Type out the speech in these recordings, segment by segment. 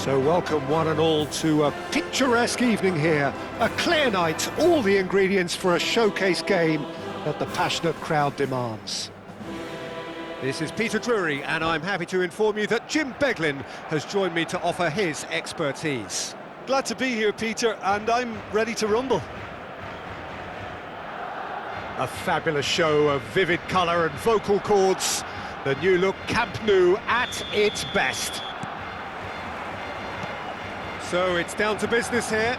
So welcome one and all to a picturesque evening here. A clear night, all the ingredients for a showcase game that the passionate crowd demands. This is Peter Drury, and I'm happy to inform you that Jim Beglin has joined me to offer his expertise. Glad to be here, Peter, and I'm ready to rumble. A fabulous show of vivid colour and vocal cords. The new look Camp Nou at its best. So it's down to business here.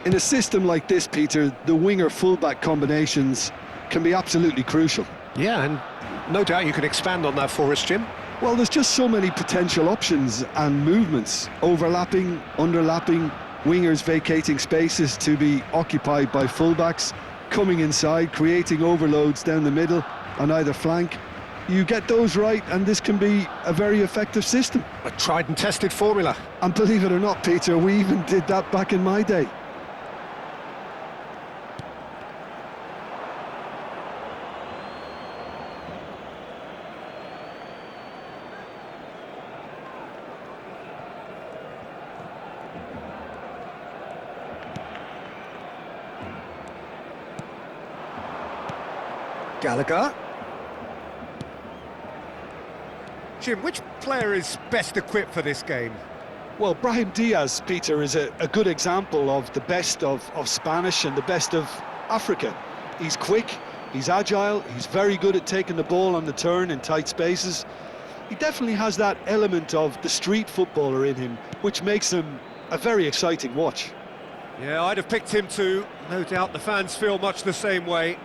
In a system like this, Peter, the winger-fullback combinations can be absolutely crucial. Yeah, and no doubt you can expand on that for us, Jim. Well, there's just so many potential options and movements. Overlapping, underlapping, wingers vacating spaces to be occupied by fullbacks, coming inside, creating overloads down the middle on either flank. You get those right, and this can be a very effective system. A tried and tested formula. And believe it or not, Peter, we even did that back in my day. Gallagher. Jim, which player is best equipped for this game? Well, Brahim Diaz, Peter, is a good example of the best of Spanish and the best of Africa. He's quick, he's agile, he's very good at taking the ball on the turn in tight spaces. He definitely has that element of the street footballer in him, which makes him a very exciting watch. Yeah, I'd have picked him too. No doubt the fans feel much the same way.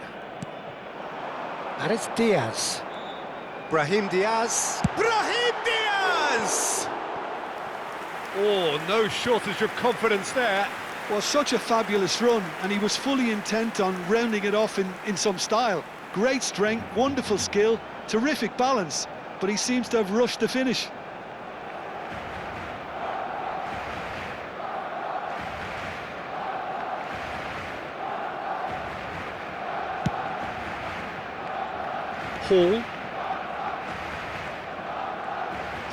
And it's Diaz. Brahim Diaz. Brahim Diaz! Oh, no shortage of confidence there. Well, such a fabulous run, and he was fully intent on rounding it off in some style. Great strength, wonderful skill, terrific balance, but he seems to have rushed the finish.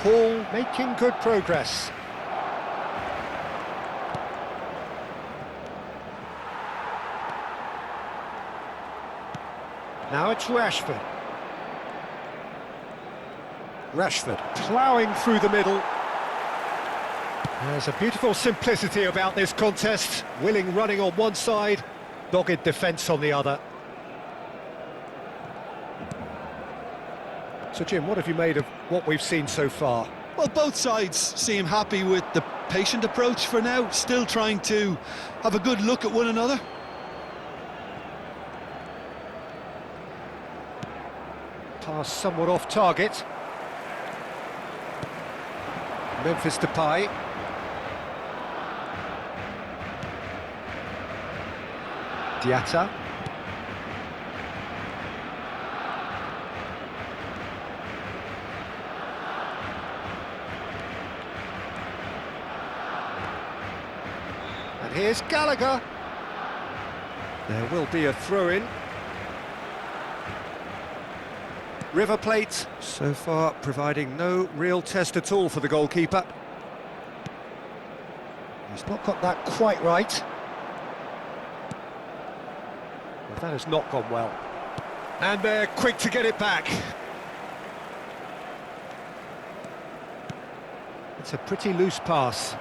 Hall making good progress. Now it's Rashford. Rashford ploughing through the middle. There's a beautiful simplicity about this contest. Willing running on one side, dogged defence on the other. So, Jim, what have you made of what we've seen so far? Well, both sides seem happy with the patient approach for now, still trying to have a good look at one another. Pass somewhat off target. Memphis Depay. Diatta. And here's Gallagher. There will be a throw-in. River Plate, so far providing no real test at all for the goalkeeper. He's not got that quite right. Well, that has not gone well. And they're quick to get it back. It's a pretty loose pass.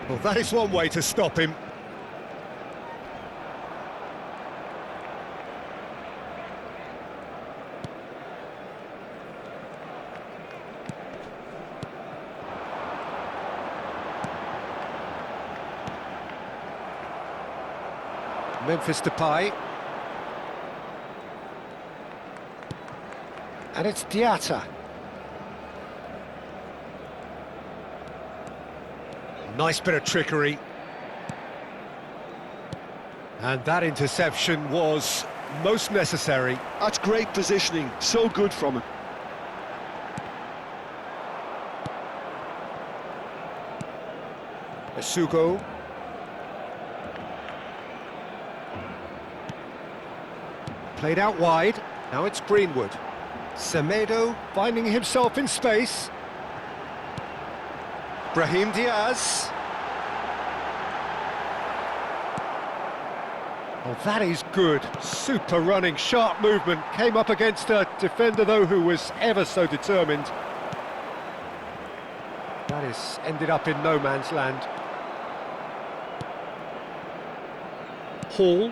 Well, that is one way to stop him. Memphis Depay. And it's Diatta. Nice bit of trickery. And that interception was most necessary. That's great positioning, so good from him. Asugo. Played out wide. Now it's Greenwood. Semedo finding himself in space. Brahim Diaz. Oh, that is good. Super running, sharp movement. Came up against a defender, though, who was ever so determined. That is ended up in no man's land. Hall.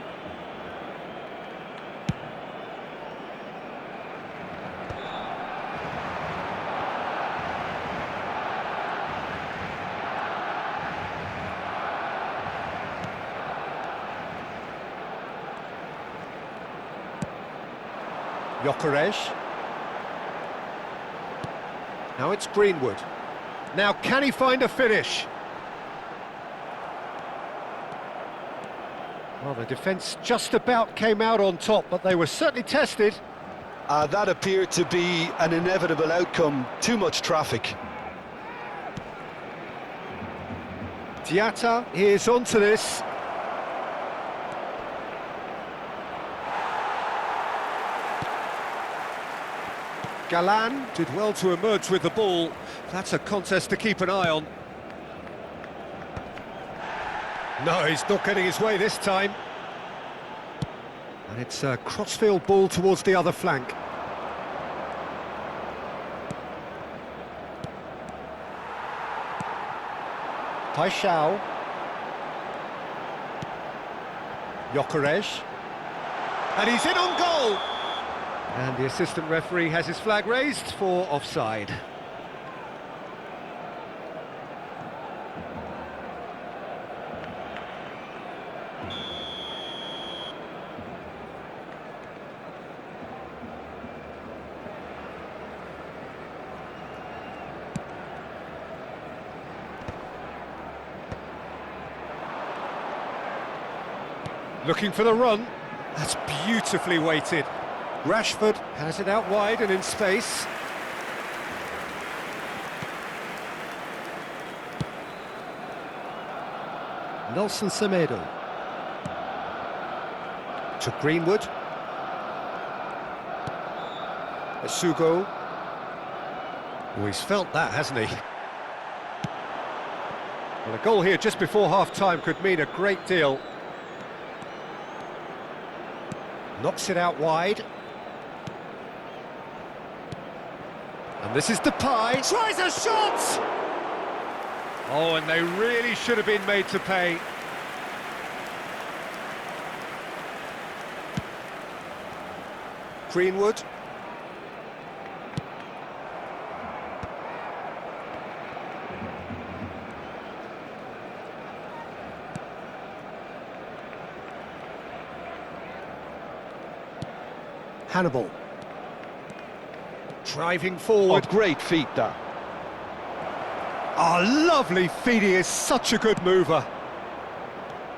Gyökeres. Now it's Greenwood. Now can he find a finish? Well, the defence just about came out on top, but they were certainly tested. That appeared to be an inevitable outcome. Too much traffic. Diatta is onto this. Galan did well to emerge with the ball. That's a contest to keep an eye on. No, he's not getting his way this time. And it's a crossfield ball towards the other flank. Paixão. Gyökeres. And he's in on goal! And the assistant referee has his flag raised for offside. Looking for the run. That's beautifully weighted. Rashford has it out wide and in space. Nelson Semedo. To Greenwood. Asugo. Oh, he's felt that, hasn't he? Well, a goal here just before half-time could mean a great deal. Knocks it out wide. And this is Depay. Tries a shot! Oh, and they really should have been made to pay. Greenwood. Hannibal. Driving forward. Oh, great feet, that. Oh, lovely feet. He is such a good mover.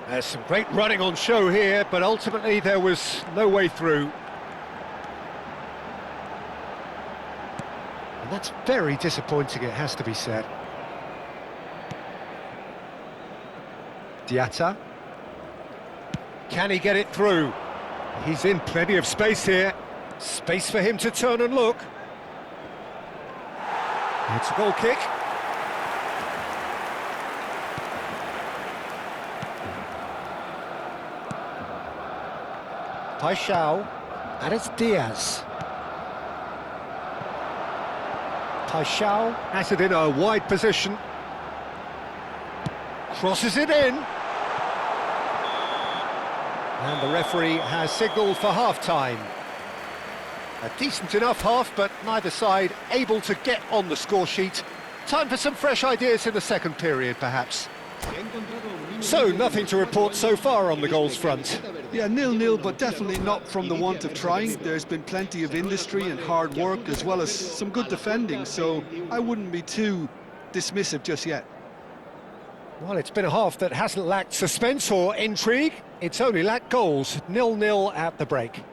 There's some great running on show here, but ultimately there was no way through. And that's very disappointing, it has to be said. Diatta. Can he get it through? He's in plenty of space here. Space for him to turn and look. It's a goal kick. Paixão, and it's Diaz. Paixão has it in a wide position. Crosses it in. And the referee has signalled for half-time. A decent enough half, but neither side able to get on the score sheet. Time for some fresh ideas in the second period, perhaps. So, nothing to report so far on the goals front. Yeah, 0-0, but definitely not from the want of trying. There's been plenty of industry and hard work, as well as some good defending, so I wouldn't be too dismissive just yet. Well, it's been a half that hasn't lacked suspense or intrigue. It's only lacked goals. 0-0 at the break.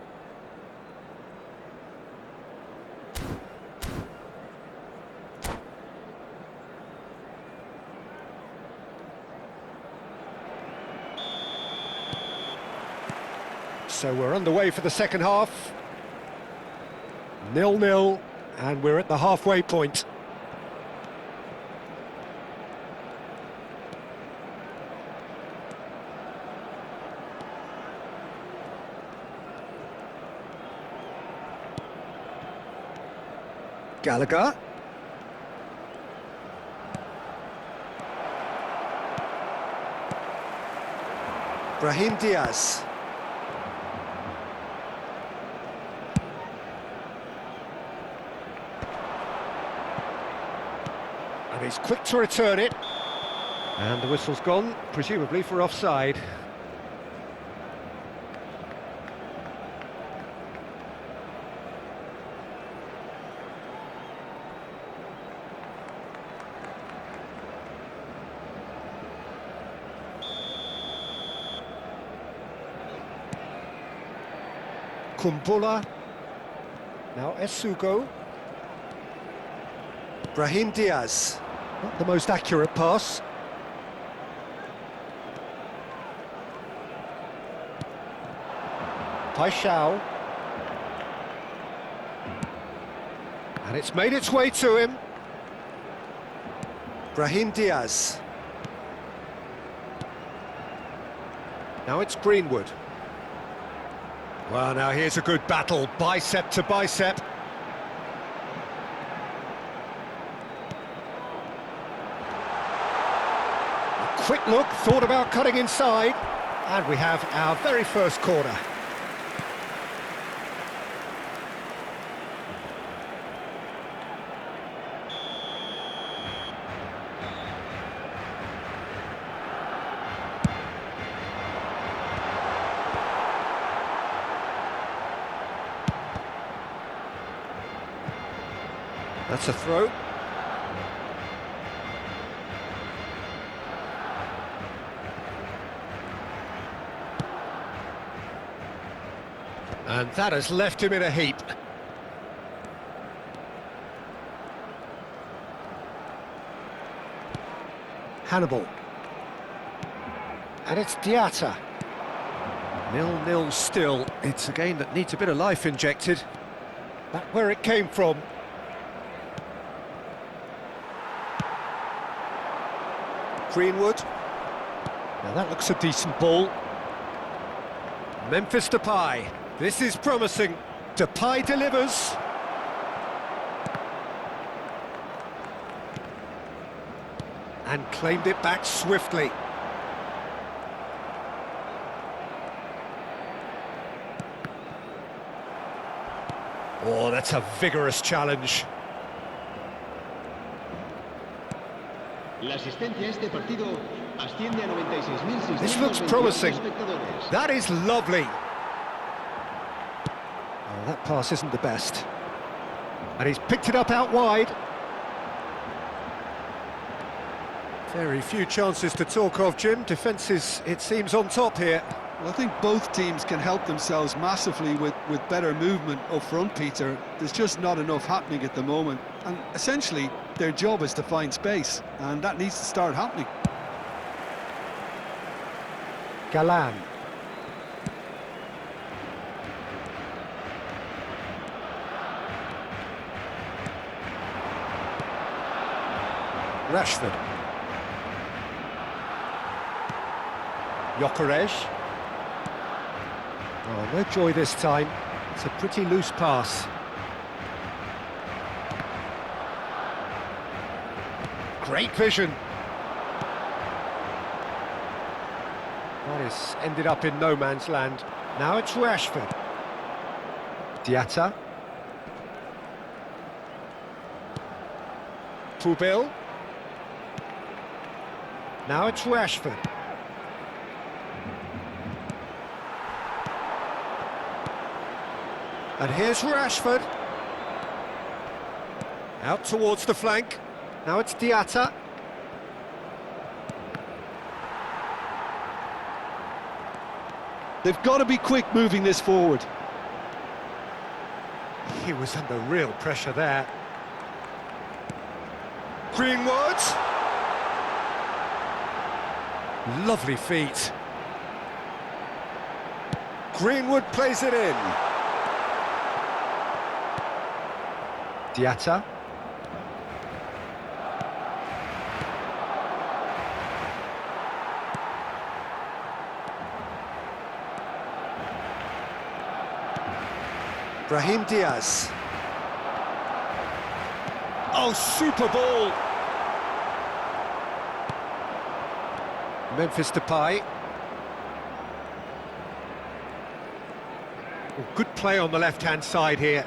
So we're underway for the second half. 0-0, and we're at the halfway point. Gallagher. Brahim Diaz. And he's quick to return it. And the whistle's gone, presumably for offside. Kumbula, now Esugo. Brahim Diaz, not the most accurate pass. Paixão. And it's made its way to him. Brahim Diaz. Now it's Greenwood. Well, now here's a good battle, bicep to bicep. A quick look, thought about cutting inside, and we have our very first corner. That's a throw. And that has left him in a heap. Hannibal. And it's Diatta. 0-0 still. It's a game that needs a bit of life injected. That's where it came from. Greenwood. Now that looks a decent ball. Memphis Depay. This is promising. Depay delivers. And claimed it back swiftly. Oh, that's a vigorous challenge. This looks promising. That is lovely. Oh, that pass isn't the best. And he's picked it up out wide. Very few chances to talk of, Jim. Defence is, it seems, on top here. Well, I think both teams can help themselves massively with better movement up front, Peter. There's just not enough happening at the moment. And essentially, their job is to find space, and that needs to start happening. Galan. Rashford. Gyökeres. Oh, no joy this time. It's a pretty loose pass. Great vision. That has ended up in no man's land. Now it's Rashford. Diatta. Pubil. Now it's Rashford. And here's Rashford. Out towards the flank. Now it's Diatta. They've got to be quick moving this forward. He was under real pressure there. Greenwood. Lovely feet. Greenwood plays it in. Diatta. Brahim Diaz. Oh, super ball! Memphis Depay. Oh, good play on the left-hand side here.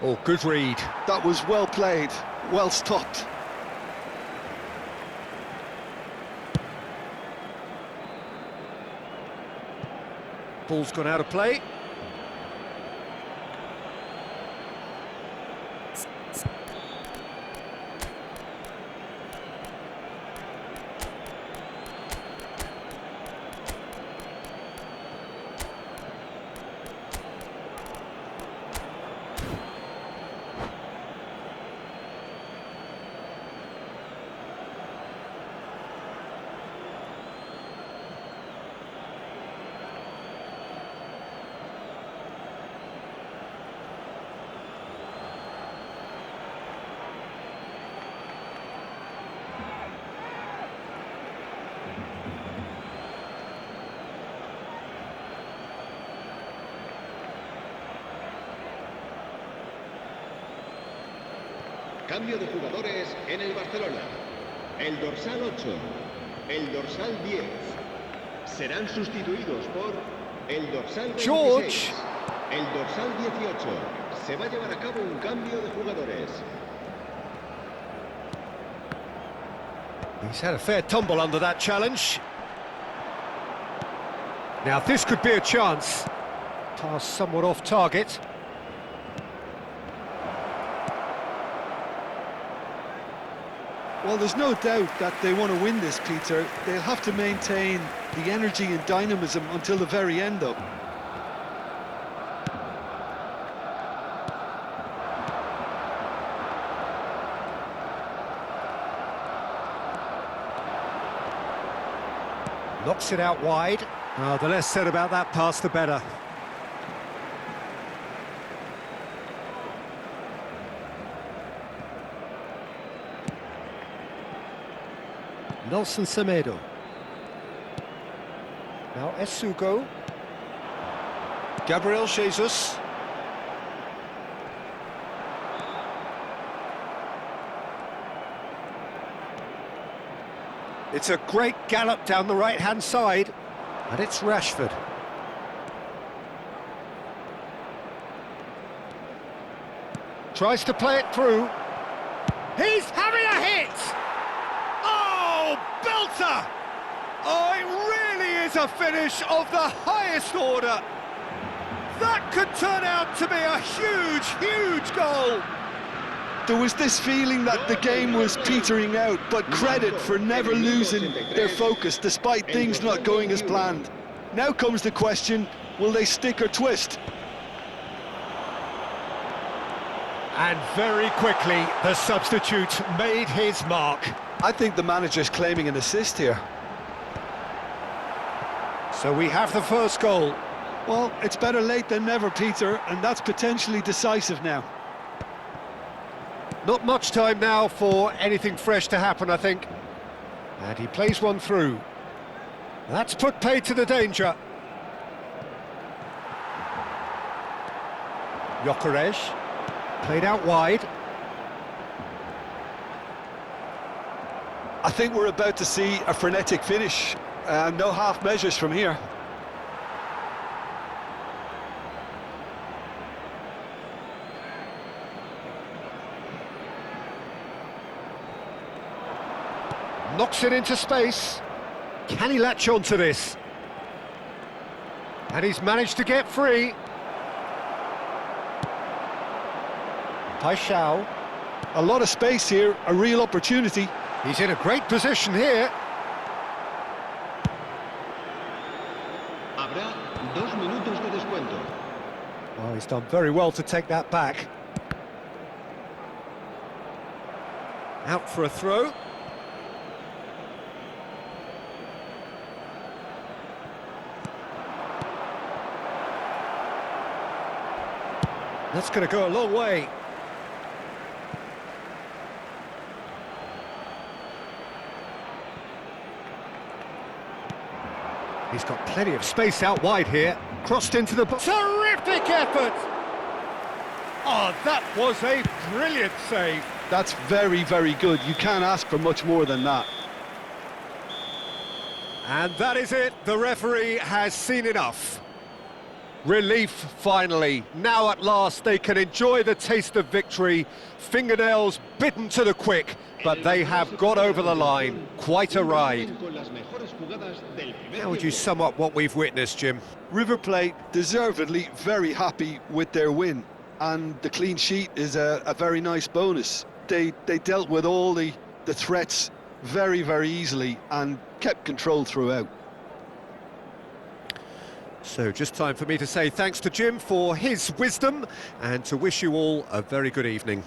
Oh, good read. That was well played, well stopped. Ball's gone out of play. Cambio de jugadores en el Barcelona. El dorsal 8, el dorsal 10 serán sustituidos por el dorsal 26, George. el dorsal 18. Se va a llevar a cabo un cambio de jugadores. He's had a fair tumble under that challenge. Now this could be a chance. Pass somewhat off target. Well, there's no doubt that they want to win this, Peter. They'll have to maintain the energy and dynamism until the very end, though. Knocks it out wide. Oh, the less said about that pass, the better. Nelson Semedo. Now Esugo. Gabriel Jesus. It's a great gallop down the right-hand side, and it's Rashford. Tries to play it through. He's having a hit! Oh, belter! Oh, it really is a finish of the highest order. That could turn out to be a huge, huge goal. There was this feeling that the game was petering out, but credit for never losing their focus despite things not going as planned. Now comes the question, will they stick or twist? And very quickly, the substitute made his mark. I think the manager's claiming an assist here. So we have the first goal. Well, it's better late than never, Peter, and that's potentially decisive now. Not much time now for anything fresh to happen, I think. And he plays one through. That's put paid to the danger. Gyökeres, played out wide. I think we're about to see a frenetic finish. No half measures from here. Knocks it into space. Can he latch on to this? And he's managed to get free. Paixão. A lot of space here, a real opportunity. He's in a great position here. Habrá 2 minutos de descuento. Oh, he's done very well to take that back. Out for a throw. That's going to go a long way. He's got plenty of space out wide here. Crossed into the box. Terrific effort! Oh, that was a brilliant save. That's very, very good. You can't ask for much more than that. And that is it. The referee has seen enough. Relief, finally. Now at last they can enjoy the taste of victory. Fingernails bitten to the quick, but they have got over the line. Quite a ride. How would you sum up what we've witnessed, Jim? River Plate deservedly very happy with their win, and the clean sheet is a very nice bonus. They dealt with all the threats very, very easily and kept control throughout. So just time for me to say thanks to Jim for his wisdom and to wish you all a very good evening.